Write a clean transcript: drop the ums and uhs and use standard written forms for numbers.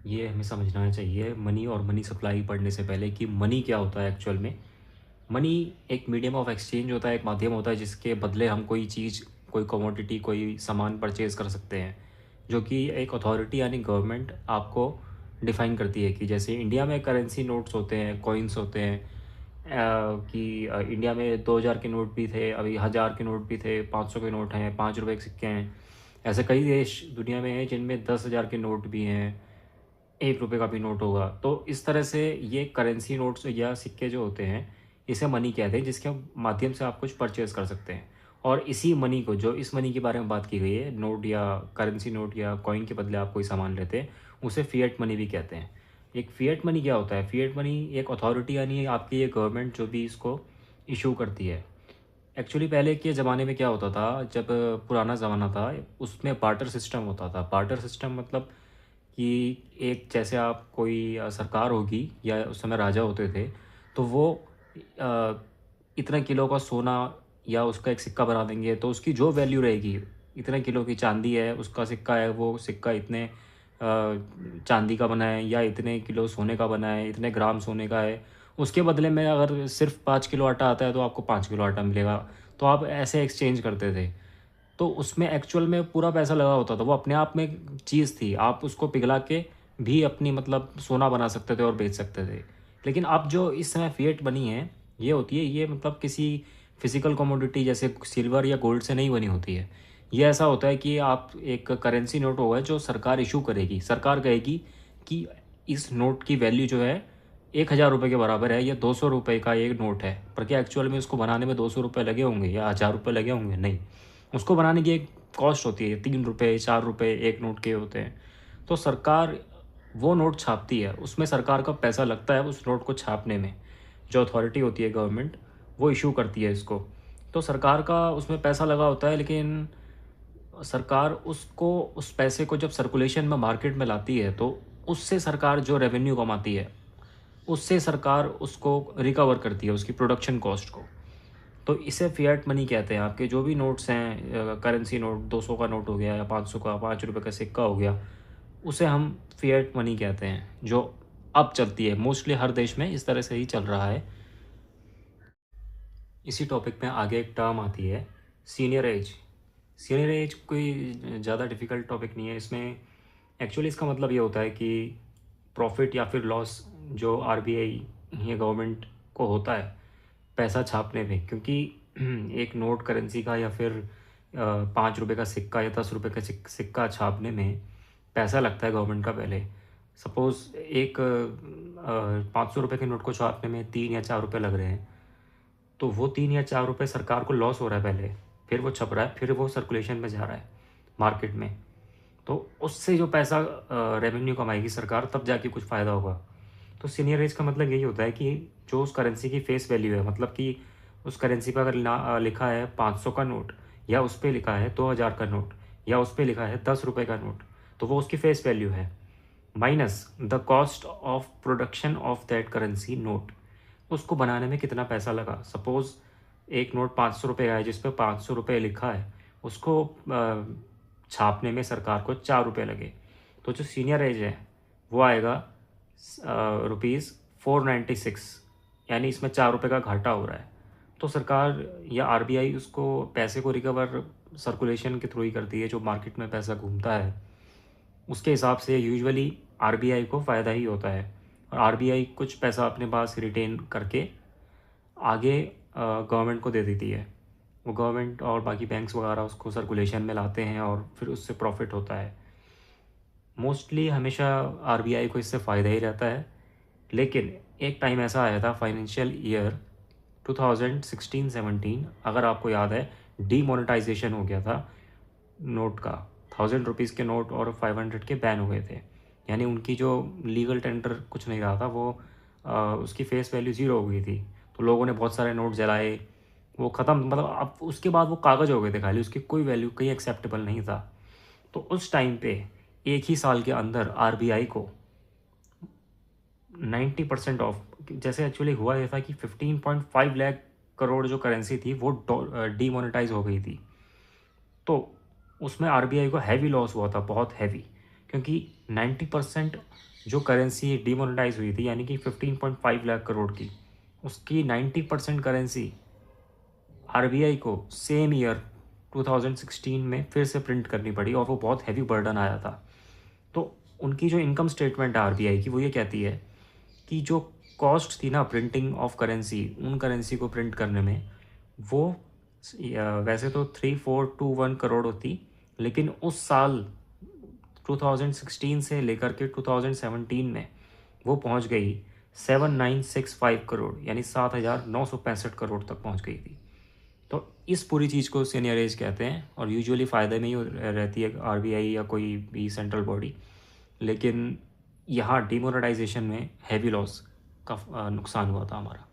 ये हमें समझना चाहिए मनी और मनी सप्लाई पढ़ने से पहले कि मनी क्या होता है एक्चुअल में। मनी एक मीडियम ऑफ एक्सचेंज होता है, एक माध्यम होता है जिसके बदले हम कोई चीज़, कोई कमोडिटी, कोई सामान परचेज कर सकते हैं, जो कि एक अथॉरिटी यानी गवर्नमेंट आपको डिफाइन करती है। कि जैसे इंडिया में करेंसी नोट्स होते हैं, कॉइन्स होते हैं, कि इंडिया में 2000 के नोट भी थे, अभी 1000 के नोट भी थे, 500 के नोट हैं, 5 रुपये के सिक्के हैं। ऐसे कई देश दुनिया में हैं जिनमें 10,000 के नोट भी हैं, 1 रुपये का भी नोट होगा। तो इस तरह से ये करेंसी नोट्स या सिक्के जो होते हैं, इसे मनी कहते हैं, जिसके माध्यम से आप कुछ परचेज कर सकते हैं। और इसी मनी को, जो इस मनी के बारे में बात की गई है, नोट या करेंसी नोट या कॉइन के बदले आप कोई सामान लेते हैं, उसे फिएट मनी भी कहते हैं। एक फिएट मनी क्या होता है? फिएट मनी एक अथॉरिटी यानी आपकी ये गवर्नमेंट जो भी इसको इशू करती है। एक्चुअली पहले के ज़माने में क्या होता था, जब पुराना ज़माना था, उसमें बार्टर सिस्टम होता था। बार्टर सिस्टम मतलब कि एक, जैसे आप कोई सरकार होगी या उस समय राजा होते थे, तो वो अ, इतने किलो का सोना या उसका एक सिक्का बना देंगे, तो उसकी जो वैल्यू रहेगी, इतने किलो की चांदी है, उसका सिक्का है, वो सिक्का इतने चांदी का बना है या इतने किलो सोने का बना है, इतने ग्राम सोने का है। उसके बदले में अगर सिर्फ 5 किलो आटा आता है तो आपको 5 किलो आटा मिलेगा। तो आप ऐसे एक्सचेंज करते थे। तो उसमें एक्चुअल में पूरा पैसा लगा होता था, वो अपने आप में एक चीज़ थी, आप उसको पिघला के भी अपनी मतलब सोना बना सकते थे और बेच सकते थे। लेकिन अब जो इस समय फिएट बनी है, ये होती है, ये मतलब किसी फिजिकल कमोडिटी जैसे सिल्वर या गोल्ड से नहीं बनी होती है। ये ऐसा होता है कि आप एक करेंसी नोट होगा जो सरकार इशू करेगी। सरकार कहेगी कि इस नोट की वैल्यू जो है 1000 रुपये के बराबर है, या 200 रुपये का एक नोट है। पर क्या एक्चुअल में उसको बनाने में 200 रुपये लगे होंगे या 1000 रुपये लगे होंगे? नहीं। उसको बनाने की एक कॉस्ट होती है, 3 रुपये 4 रुपये एक नोट के होते हैं। तो सरकार वो नोट छापती है, उसमें सरकार का पैसा लगता है उस नोट को छापने में। जो अथॉरिटी होती है गवर्नमेंट, वो इशू करती है इसको। तो सरकार का उसमें पैसा लगा होता है, लेकिन सरकार उसको, उस पैसे को जब सर्कुलेशन में मार्केट में लाती है, तो उससे सरकार जो रेवेन्यू कमाती है, उससे सरकार उसको रिकवर करती है, उसकी प्रोडक्शन कॉस्ट को। तो इसे फिएट मनी कहते हैं। आपके जो भी नोट्स हैं, करेंसी नोट, 200 का नोट हो गया या 500 का, 5 रुपये का सिक्का हो गया, उसे हम फिएट मनी कहते हैं, जो अब चलती है। मोस्टली हर देश में इस तरह से ही चल रहा है। इसी टॉपिक में आगे एक टर्म आती है, सीनियर एज। सीनियर एज कोई ज़्यादा डिफ़िकल्ट टॉपिक नहीं है। इसमें एक्चुअली इसका मतलब ये होता है कि प्रॉफिट या फिर लॉस जो आरबीआई या गवर्नमेंट को होता है पैसा छापने में, क्योंकि एक नोट करेंसी का या फिर 5 रुपये का सिक्का या 10 रुपये का सिक्का छापने में पैसा लगता है गवर्नमेंट का पहले। सपोज़ एक 500 रुपये के नोट को छापने में 3 या 4 रुपये लग रहे हैं, तो वो 3 या 4 रुपये सरकार को लॉस हो रहा है पहले, फिर वो छप रहा है, फिर वो सर्कुलेशन में जा रहा है मार्केट में। तो उससे जो पैसा रेवेन्यू कमाएगी सरकार, तब जाके कुछ फ़ायदा होगा। तो सीनियर एज का मतलब यही होता है कि जो उस करेंसी की फेस वैल्यू है, मतलब कि उस करेंसी पर अगर लिखा है 500 का नोट, या उस पर लिखा है 2000 का नोट, या उस पर लिखा है 10 रुपये का नोट, तो वो उसकी फेस वैल्यू है, minus the cost of production of that currency note. उसको बनाने में कितना पैसा लगा। सपोज़ एक नोट 500 रुपये का है जिस पर 500 रुपये लिखा है, उसको छापने में सरकार को 4 रुपये लगे, तो जो सीनियर एज है वो आएगा ₹496, यानी इसमें 4 रुपये का घाटा हो रहा है। तो सरकार या आरबीआई उसको पैसे को रिकवर सर्कुलेशन के थ्रू ही करती है, जो मार्केट में पैसा घूमता है उसके हिसाब से यूजुअली आरबीआई को फ़ायदा ही होता है। और आरबीआई कुछ पैसा अपने पास रिटेन करके आगे गवर्नमेंट को दे देती है। वो गवर्नमेंट और बाकी बैंक्स वगैरह उसको सर्कुलेशन में लाते हैं और फिर उससे प्रॉफिट होता है। मोस्टली हमेशा आरबीआई को इससे फ़ायदा ही रहता है। लेकिन एक टाइम ऐसा आया था, फाइनेंशियल ईयर 2016-17, अगर आपको याद है, डीमोनेटाइजेशन हो गया था नोट का। 1000 रुपीज़ के नोट और 500 के बैन हो गए थे, यानी उनकी जो लीगल टेंडर कुछ नहीं रहा था, वो उसकी फेस वैल्यू ज़ीरो हो गई थी। तो लोगों ने बहुत सारे नोट जलाए, वो ख़त्म, मतलब अब उसके बाद वो कागज़ हो गए थे खाली, उसकी कोई वैल्यू कहीं एक्सेप्टेबल नहीं था। तो उस टाइम पे एक ही साल के अंदर आरबीआई को 90% ऑफ, जैसे एक्चुअली हुआ ये था कि 15.5 लाख करोड़ जो करेंसी थी वो डीमोनेटाइज हो गई थी। तो उसमें आरबीआई को हैवी लॉस हुआ था, बहुत हैवी, क्योंकि 90% जो करेंसी डिमोनेटाइज हुई थी यानी कि 15.5 लाख करोड़ की, उसकी 90% करेंसी आरबीआई को सेम ईयर 2016 में फिर से प्रिंट करनी पड़ी और वो बहुत हैवी बर्डन आया था। तो उनकी जो इनकम स्टेटमेंट है आरबीआई की, वो ये कहती है कि जो कॉस्ट थी ना प्रिंटिंग ऑफ करेंसी, उन करेंसी को प्रिंट करने में, वो वैसे तो 3421 करोड़ होती, लेकिन उस साल 2016 से लेकर के 2017 में वो पहुंच गई 7965 करोड़, यानी 7965 करोड़ तक पहुंच गई थी। तो इस पूरी चीज़ को सीनियरेज कहते हैं और यूजुअली फ़ायदे में ही रहती है आरबीआई या कोई भी सेंट्रल बॉडी। लेकिन यहाँ डिमोनेटाइजेशन में हैवी लॉस का नुकसान हुआ था हमारा।